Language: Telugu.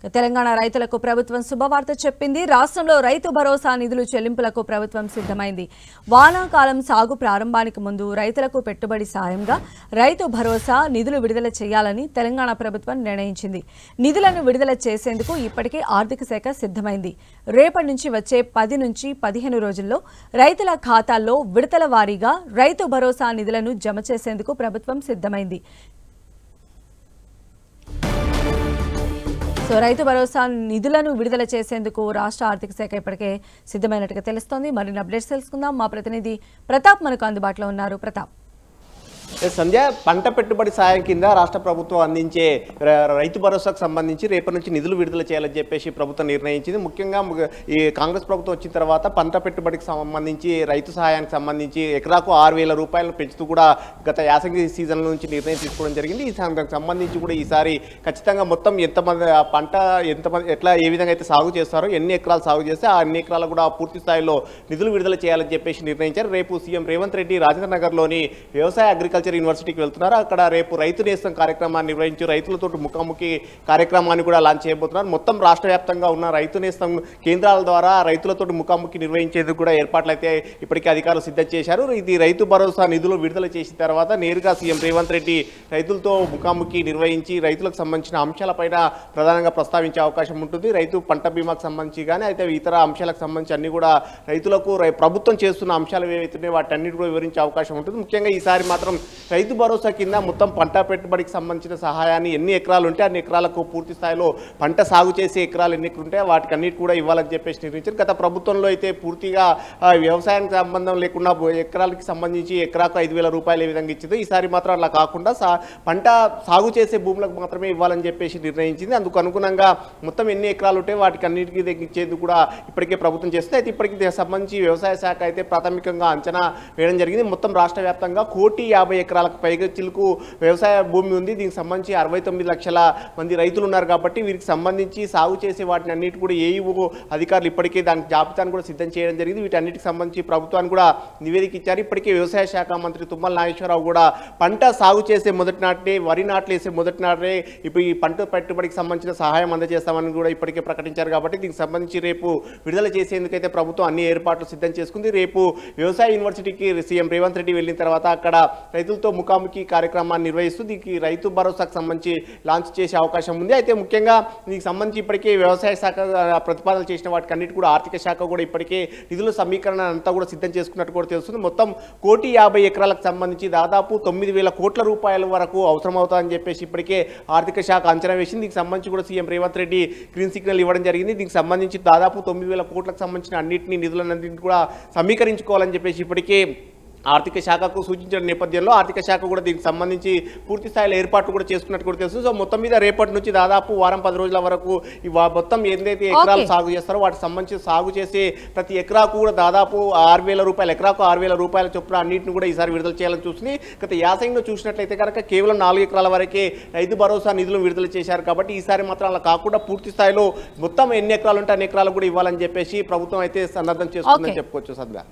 తెలంగాణ రైతులకు ప్రభుత్వం శుభవార్త చెప్పింది. రాష్ట్రంలో రైతు భరోసా నిధులు చెల్లింపులకు ప్రభుత్వం సిద్ధమైంది. వానాకాలం సాగు ప్రారంభానికి ముందు రైతులకు పెట్టుబడి సాయంగా రైతు భరోసా నిధులు విడుదల చేయాలని తెలంగాణ ప్రభుత్వం నిర్ణయించింది. నిధులను విడుదల చేసేందుకు ఇప్పటికే ఆర్థిక శాఖ సిద్ధమైంది. రేపటి నుంచి వచ్చే 10 నుంచి 15 రోజుల్లో రైతుల ఖాతాల్లో విడతల వారీగా రైతు భరోసా నిధులను జమ చేసేందుకు ప్రభుత్వం సిద్ధమైంది. రైతు భరోసా నిధులను విడుదల చేసేందుకు రాష్ట్ర ఆర్థిక శాఖ ఇప్పటికే సిద్ధమైనట్టుగా తెలుస్తోంది. మరిన్ని అప్డేట్స్ తెలుసుకుందాం. మా ప్రతినిధి ప్రతాప్ మనకు అందుబాటులో ఉన్నారు. ప్రతాప్, సంధ్య, పంట పెట్టుబడి సాయం కింద రాష్ట్ర ప్రభుత్వం అందించే రైతు భరోసాకు సంబంధించి రేపటి నుంచి నిధులు విడుదల చేయాలని చెప్పేసి ప్రభుత్వం నిర్ణయించింది. ముఖ్యంగా ఈ కాంగ్రెస్ ప్రభుత్వం వచ్చిన తర్వాత పంట పెట్టుబడికి సంబంధించి రైతు సహాయానికి సంబంధించి ఎకరాకు 6,000 రూపాయలను పెంచుతూ కూడా గత యాసంగి సీజన్ నుంచి నిర్ణయం తీసుకోవడం జరిగింది. ఈ దానికి సంబంధించి కూడా ఈసారి ఖచ్చితంగా మొత్తం ఎంతమంది పంట ఎట్లా ఏ విధంగా అయితే సాగు చేస్తారో, ఎన్ని ఎకరాలు సాగు చేస్తే ఆ అన్ని ఎకరాలు కూడా పూర్తి స్థాయిలో నిధులు విడుదల చేయాలని చెప్పేసి నిర్ణయించారు. రేపు సీఎం రేవంత్ రెడ్డి రాజేంద్ర నగర్లోని వ్యవసాయ అగ్రికల్చర్ యూనివర్సిటీకి వెళ్తున్నారు. అక్కడ రేపు రైతు నేస్తం కార్యక్రమాన్ని నిర్వహించి రైతులతో ముఖాముఖి కార్యక్రమాన్ని కూడా లాంచ్ చేయబోతున్నారు. మొత్తం రాష్ట్ర వ్యాప్తంగా ఉన్న రైతు నేస్తం కేంద్రాల ద్వారా రైతులతో ముఖాముఖి నిర్వహించేందుకు కూడా ఏర్పాట్లు అయితే ఇప్పటికే అధికారులు సిద్ధం చేశారు. ఇది రైతు భరోసా నిధులు విడుదల చేసిన తర్వాత నేరుగా సీఎం రేవంత్ రెడ్డి రైతులతో ముఖాముఖి నిర్వహించి రైతులకు సంబంధించిన అంశాలపైన ప్రధానంగా ప్రస్తావించే అవకాశం ఉంటుంది. రైతు పంట బీమాకు సంబంధించి కానీ అయితే ఇతర అంశాలకు సంబంధించి అన్ని కూడా రైతులకు ప్రభుత్వం చేస్తున్న అంశాలు ఏవైతున్నాయో వాటన్నిటి కూడా వివరించే అవకాశం ఉంటుంది. ముఖ్యంగా ఈసారి మాత్రం రైతు భరోసా కింద మొత్తం పంట పెట్టుబడికి సంబంధించిన సహాయాన్ని ఎన్ని ఎకరాలు ఉంటే అన్ని ఎకరాలకు పూర్తి స్థాయిలో పంట సాగు చేసే ఎకరాలు ఎన్ని ఉంటే వాటికి అన్నిటి కూడా ఇవ్వాలని చెప్పేసి నిర్ణయించారు. గత ప్రభుత్వంలో అయితే పూర్తిగా వ్యవసాయానికి సంబంధం లేకుండా ఎకరాలకి సంబంధించి ఎకరాకు 5,000 రూపాయలు ఏ విధంగా ఇచ్చింది. ఈసారి మాత్రం అలా కాకుండా పంట సాగు చేసే భూములకు మాత్రమే ఇవ్వాలని చెప్పేసి నిర్ణయించింది. అందుకు అనుగుణంగా మొత్తం ఎన్ని ఎకరాలు ఉంటే వాటికి అన్నిటికీ తగ్గించేందుకు కూడా ఇప్పటికే ప్రభుత్వం చేస్తుంది. అయితే ఇప్పటికీ సంబంధించి వ్యవసాయ శాఖ అయితే ప్రాథమికంగా అంచనా వేయడం జరిగింది. మొత్తం రాష్ట్ర వ్యాప్తంగా 1,50,00,000 ఎకరాలకు పైగా చిలుకు వ్యవసాయ భూమి ఉంది. దీనికి సంబంధించి 69 లక్షల మంది రైతులు ఉన్నారు. కాబట్టి వీరికి సంబంధించి సాగు చేసే వాటిని అన్నిటి కూడా ఏఈఓ అధికారులు ఇప్పటికే దానికి జాబితాను కూడా సిద్ధం చేయడం జరిగింది. వీటన్నిటికి సంబంధించి ప్రభుత్వానికి కూడా నివేదిక ఇచ్చారు. ఇప్పటికే వ్యవసాయ శాఖ మంత్రి తుమ్మల నాగేశ్వరరావు కూడా పంట సాగు చేసే మొదటి నాటే, వరి నాట్లు వేసే మొదటి నాటే ఇప్పుడు ఈ పంట పెట్టుబడికి సంబంధించిన సహాయం అందజేస్తామని కూడా ఇప్పటికే ప్రకటించారు. కాబట్టి దీనికి సంబంధించి రేపు విడుదల చేసేందుకైతే ప్రభుత్వం అన్ని ఏర్పాట్లు సిద్ధం చేసుకుంది. రేపు వ్యవసాయ యూనివర్సిటీకి సీఎం రేవంత్ రెడ్డి వెళ్ళిన తర్వాత అక్కడ రైతులతో ముఖాముఖి కార్యక్రమాన్ని నిర్వహిస్తూ దీనికి రైతు భరోసాకు సంబంధించి లాంచ్ చేసే అవకాశం ఉంది. అయితే ముఖ్యంగా దీనికి సంబంధించి ఇప్పటికే వ్యవసాయ శాఖ ప్రతిపాదనలు చేసిన వాటికి అన్నిటి కూడా ఆర్థిక శాఖ కూడా ఇప్పటికే నిధుల సమీకరణ అంతా కూడా సిద్ధం చేసుకున్నట్టు కూడా తెలుస్తుంది. మొత్తం 1,50,00,000 ఎకరాలకు సంబంధించి దాదాపు 9,000 కోట్ల రూపాయల వరకు అవసరమవుతుందని చెప్పేసి ఇప్పటికే ఆర్థిక శాఖ అంచనా వేసింది. దీనికి సంబంధించి కూడా CM Revanth Reddy green signal ఇవ్వడం జరిగింది. దీనికి సంబంధించి దాదాపు 9,000 కోట్లకు సంబంధించిన అన్నింటినీ నిధులన్నింటినీ కూడా సమీకరించుకోవాలని చెప్పేసి ఇప్పటికే ఆర్థిక శాఖకు సూచించిన నేపథ్యంలో ఆర్థిక శాఖ కూడా దీనికి సంబంధించి పూర్తి స్థాయిలో ఏర్పాట్లు కూడా చేసుకున్నట్టు కూడా తెలుసు. సో మొత్తం మీద రేపటి నుంచి దాదాపు వారం 10 రోజుల వరకు మొత్తం ఏదైతే ఎకరాలు సాగు చేస్తారో వాటికి సంబంధించి సాగు చేసే ప్రతి ఎకరాకు కూడా దాదాపు 6,000 రూపాయలు, ఎకరాకు 6,000 రూపాయల చొప్పున అన్నింటిని కూడా ఈసారి విడుదల చేయాలని చూస్తుంది. గత యాసంగిలో చూసినట్లయితే కనుక కేవలం 4 ఎకరాల వరకే రైతు భరోసా నిధులు విడుదల చేశారు. కాబట్టి ఈసారి మాత్రం అలా కాకుండా పూర్తి స్థాయిలో మొత్తం ఎన్ని ఎకరాలు ఉంటే అన్ని ఎకరాలు కూడా ఇవ్వాలని చెప్పేసి ప్రభుత్వం అయితే సన్నద్ధం చేస్తుందని చెప్పుకోవచ్చు. సద్దా.